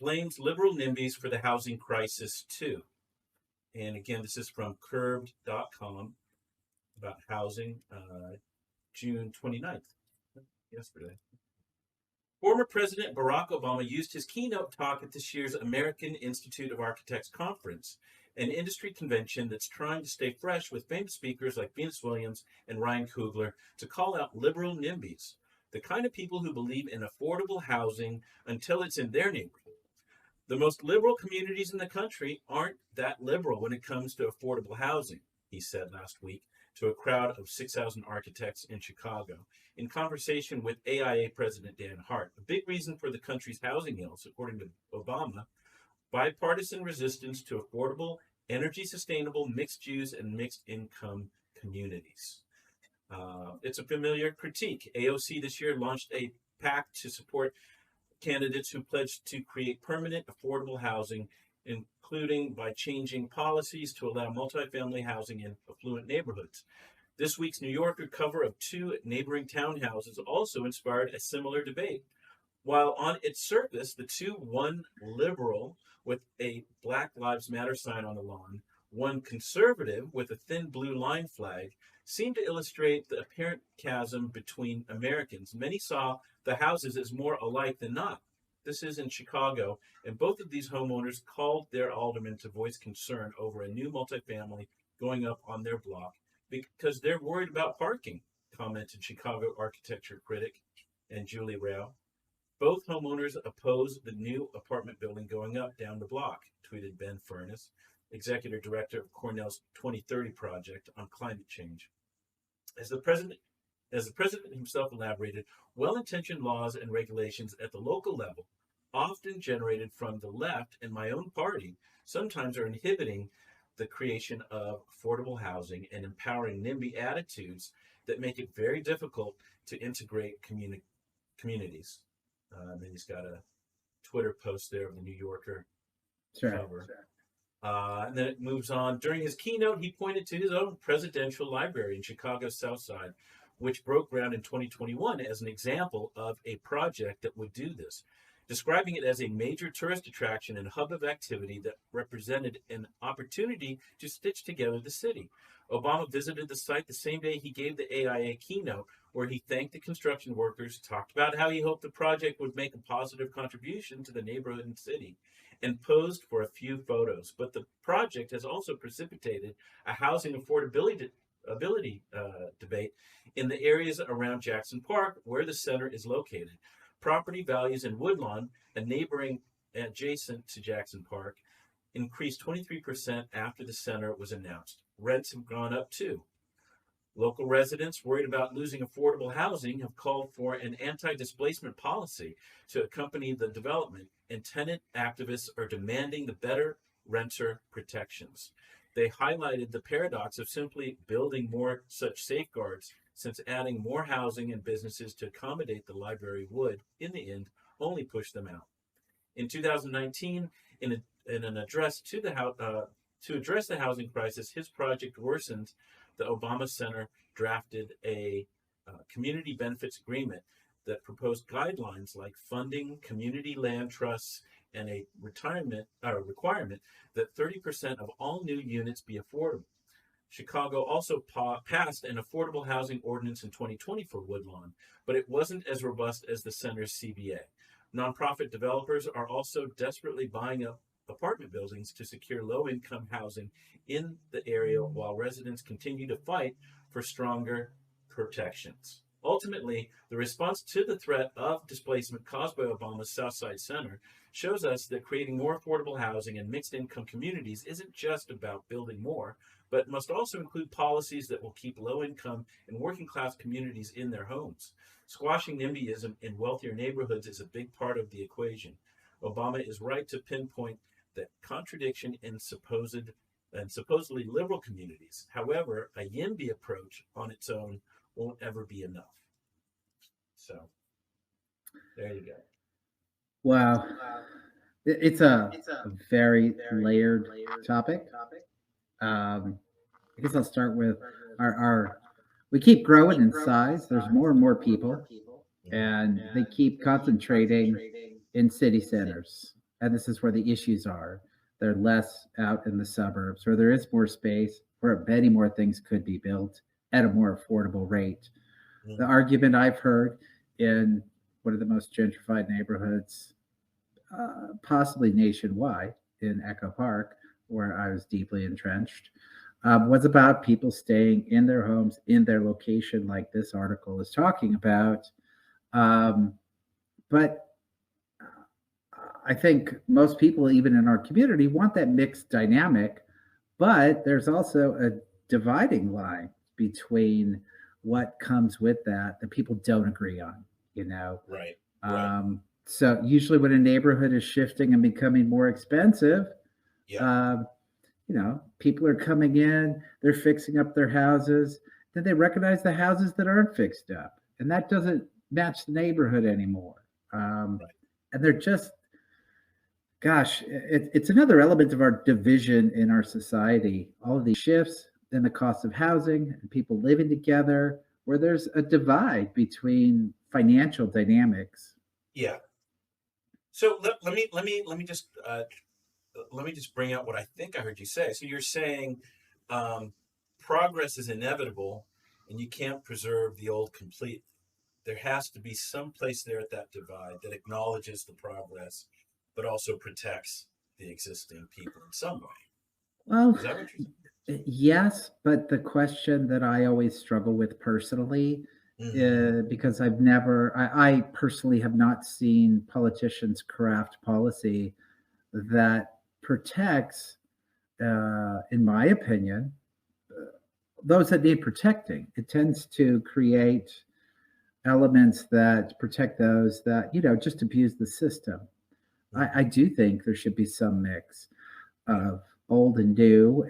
blames liberal NIMBYs for the housing crisis too. And again, this is from curbed.com about housing, June 29th, yesterday. Former President Barack Obama used his keynote talk at this year's American Institute of Architects conference, an industry convention that's trying to stay fresh with famous speakers like Venus Williams and Ryan Coogler, to call out liberal NIMBYs, the kind of people who believe in affordable housing until it's in their neighborhood. The most liberal communities in the country aren't that liberal when it comes to affordable housing, he said last week to a crowd of 6,000 architects in Chicago, in conversation with AIA President Dan Hart. A big reason for the country's housing ills, according to Obama, bipartisan resistance to affordable, energy-sustainable, mixed-use and mixed-income communities. It's a familiar critique. AOC this year launched a pact to support candidates who pledged to create permanent, affordable housing, including by changing policies to allow multifamily housing in affluent neighborhoods. This week's New Yorker cover of 2 neighboring townhouses also inspired a similar debate. While on its surface, the two, one liberal with a Black Lives Matter sign on the lawn, one conservative with a thin blue line flag, seemed to illustrate the apparent chasm between Americans. Many saw the houses as more alike than not. This is in Chicago, and both of these homeowners called their alderman to voice concern over a new multifamily going up on their block because they're worried about parking, commented Chicago architecture critic and Julie Rao. Both homeowners oppose the new apartment building going up down the block, tweeted Ben Furness, executive director of Cornell's 2030 project on climate change. As the president himself elaborated, well-intentioned laws and regulations at the local level, often generated from the left and my own party, sometimes are inhibiting the creation of affordable housing and empowering NIMBY attitudes that make it very difficult to integrate communities. And then he's got a Twitter post there of the New Yorker cover. And then it moves on. During his keynote, he pointed to his own presidential library in Chicago's South Side, which broke ground in 2021 as an example of a project that would do this, describing it as a major tourist attraction and hub of activity that represented an opportunity to stitch together the city. Obama visited the site the same day he gave the AIA keynote, where he thanked the construction workers, talked about how he hoped the project would make a positive contribution to the neighborhood and city, and posed for a few photos. But the project has also precipitated a housing affordability debate in the areas around Jackson Park, where the center is located. Property values in Woodlawn, a neighboring adjacent to Jackson Park, increased 23% after the center was announced. Rents have gone up too. Local residents worried about losing affordable housing have called for an anti-displacement policy to accompany the development, and tenant activists are demanding the better renter protections. They highlighted the paradox of simply building more such safeguards, since adding more housing and businesses to accommodate the library would, in the end, only push them out. In 2019, in an address to address the housing crisis, his project worsened. The Obama Center drafted a community benefits agreement that proposed guidelines like funding community land trusts and a requirement that 30% of all new units be affordable. Chicago also passed an affordable housing ordinance in 2020 for Woodlawn, but it wasn't as robust as the center's CBA. Nonprofit developers are also desperately buying up apartment buildings to secure low-income housing in the area, while residents continue to fight for stronger protections. Ultimately, the response to the threat of displacement caused by Obama's Southside Center shows us that creating more affordable housing and mixed-income communities isn't just about building more, but must also include policies that will keep low-income and working-class communities in their homes. Squashing NIMBYism in wealthier neighborhoods is a big part of the equation. Obama is right to pinpoint that contradiction in supposedly liberal communities. However, a YIMBY approach on its own won't ever be enough. So, there you go. Wow. It's a very layered topic. I guess I'll start with our we keep growing in size. There's more and more people, and they keep concentrating in city centers. and this is where the issues are. They're less out in the suburbs where there is more space, where many more things could be built at a more affordable rate. The argument I've heard in one of the most gentrified neighborhoods, possibly nationwide, in Echo Park, where I was deeply entrenched, was about people staying in their homes, in their location, like this article is talking about. Um, but I think most people, even in our community, want that mixed dynamic. But there's also a dividing line between what comes with that people don't agree on, you know? Right. So usually when a neighborhood is shifting and becoming more expensive, people are coming in, they're fixing up their houses, then they recognize the houses that aren't fixed up, and that doesn't match the neighborhood anymore. And they're just, gosh, it's another element of our division in our society. All of these shifts in the cost of housing and people living together, where there's a divide between financial dynamics. Yeah. So let me just bring out what I think I heard you say. So you're saying progress is inevitable, and you can't preserve the old completely. There has to be some place there at that divide that acknowledges the progress, but also protects the existing people in some way. Well, is that what you're saying? Yes, but the question that I always struggle with personally, because I personally have not seen politicians craft policy that protects, in my opinion, those that need protecting. It tends to create elements that protect those that, just abuse the system. I do think there should be some mix of old and new,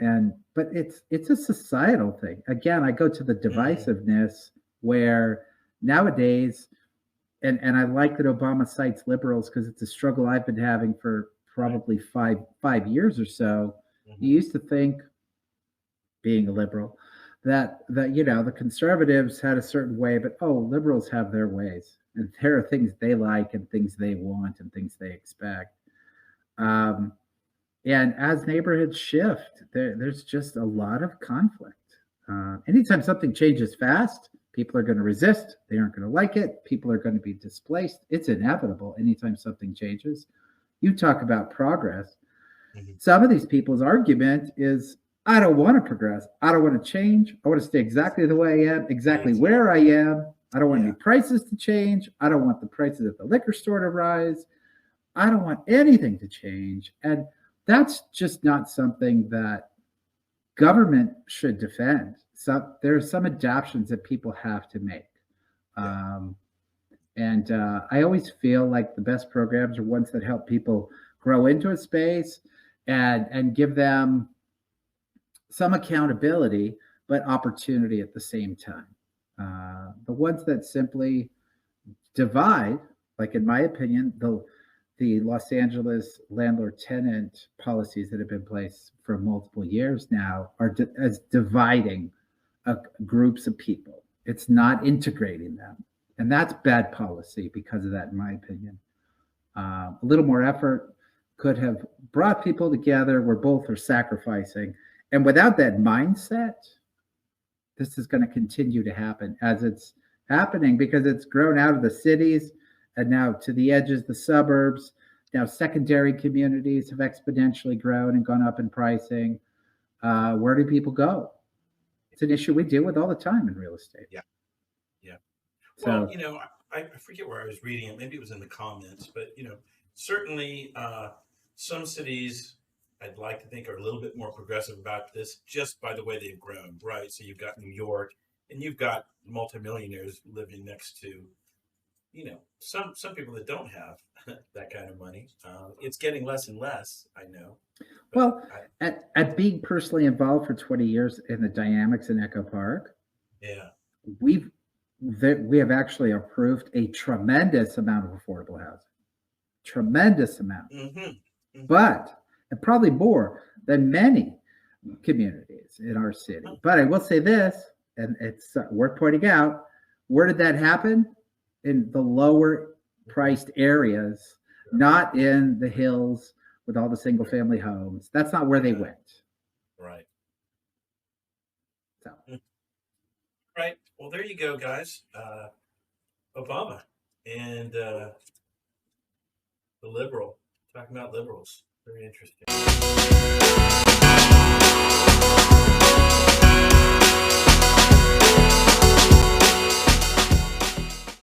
but it's a societal thing. Again, I go to the divisiveness where nowadays, and I like that Obama cites liberals because it's a struggle I've been having for probably five years or so. You used to think, being a liberal, that the conservatives had a certain way, but liberals have their ways, and there are things they like and things they want and things they expect. And as neighborhoods shift, there's just a lot of conflict. Anytime something changes fast, people are going to resist. They aren't going to like it. People are going to be displaced. It's inevitable anytime something changes. You talk about progress. Some of these people's argument is, I don't want to progress. I don't want to change. I want to stay exactly the way I am, exactly where I am. I don't want any prices to change. I don't want the prices at the liquor store to rise. I don't want anything to change. And that's just not something that government should defend. So there are some adaptations that people have to make. And I always feel like the best programs are ones that help people grow into a space and give them some accountability, but opportunity at the same time. The ones that simply divide, like in my opinion, the Los Angeles landlord-tenant policies that have been in place for multiple years now are as dividing groups of people. It's not integrating them. And that's bad policy because of that, in my opinion. A little more effort could have brought people together where both are sacrificing. And without that mindset, this is going to continue to happen as it's happening because it's grown out of the cities and now to the edges, the suburbs. Now secondary communities have exponentially grown and gone up in pricing. Where do people go? It's an issue we deal with all the time in real estate. Yeah. So, well, I forget where I was reading it. Maybe it was in the comments, but certainly some cities I'd like to think are a little bit more progressive about this just by the way they've grown, right? So you've got New York and you've got multimillionaires living next to, some people that don't have that kind of money. It's getting less and less, I know. Well, at being personally involved for 20 years in the dynamics in Echo Park, we have actually approved a tremendous amount of affordable housing. Tremendous amount. But and probably more than many communities in our city. But I will say this, and it's worth pointing out, where did that happen? In the lower priced areas not in the hills with all the single family homes. That's not where they went. Right. So, right. Well, there you go, guys. Obama and the liberal, talking about liberals. Very interesting.